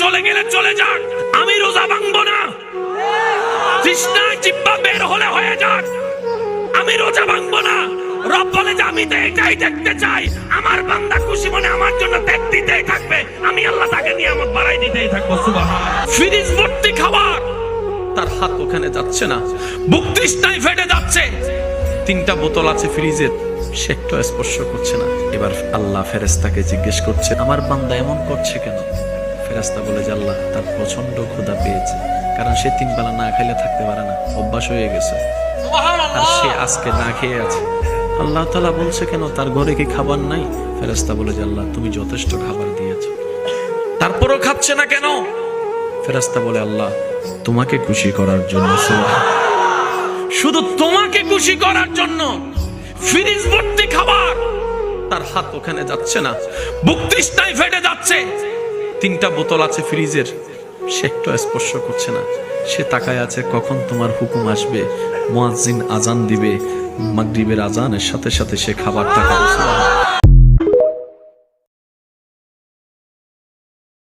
চলে গেলে চলে যাক, আমি রোজা ভাঙবো না। তৃষ্ণায় জিহ্বা বের হলে হয়ে যাক, আমি রোজা ভাঙবো না। রব বলে যে আমি তো এটাই দেখতে চাই, আমার বান্দা খুশি মনে আমার জন্য ত্যাগ দিতেই থাকবে, আমি আল্লাহ তাকে নিয়ামত বাড়াই দিতেই থাকবো। সুবহানাল্লাহ। ফ্রিজ ভর্তি খাবার, তার হাত ওখানে যাচ্ছে না, বুক তৃষ্ণায় ফেটে যাচ্ছে, 3টা বোতল আছে ফ্রিজের, সে একটু স্পর্শ করছে না। এবার আল্লাহ ফেরেশতাকে জিজ্ঞেস করছে, আমার বান্দা এমন করছে কেন? ফেরেশতা বলে যে আল্লাহ, তার প্রচন্ড ক্ষুধা পেয়েছে, কারণ সে 3 বেলা না খাইলে থাকতে পারে না, অভ্যাস হয়ে গেছে, আর সে আজকে না খেয়ে আছে। আল্লাহ তাআলা বলছে কেন, তার ঘরে কি খাবার নাই? ফেরেশতা বলে যে আল্লাহ, তুমি যথেষ্ট খাবার দিয়েছো, তারপরও খাচ্ছে না কেন? ফেরেশতা বলে আল্লাহ, তোমাকে খুশি করার জন্য। শুধু তোমাকে খুশি করার জন্য। ফ্রিজ ভর্তি খাবার, তার হাত ওখানে যাচ্ছে না, বুক তৃষ্ণায় ফেটে যাচ্ছে, 3টা বোতল আছে ফ্রিজের, সে একটু স্পর্শ করছে না। সে তাকায় আছে কখন তোমার হুকুম আসবে, মুয়াজ্জিন আজান দিবে, মাগরিবের আজানের সাথে সাথে সে খাবারটা খাবে।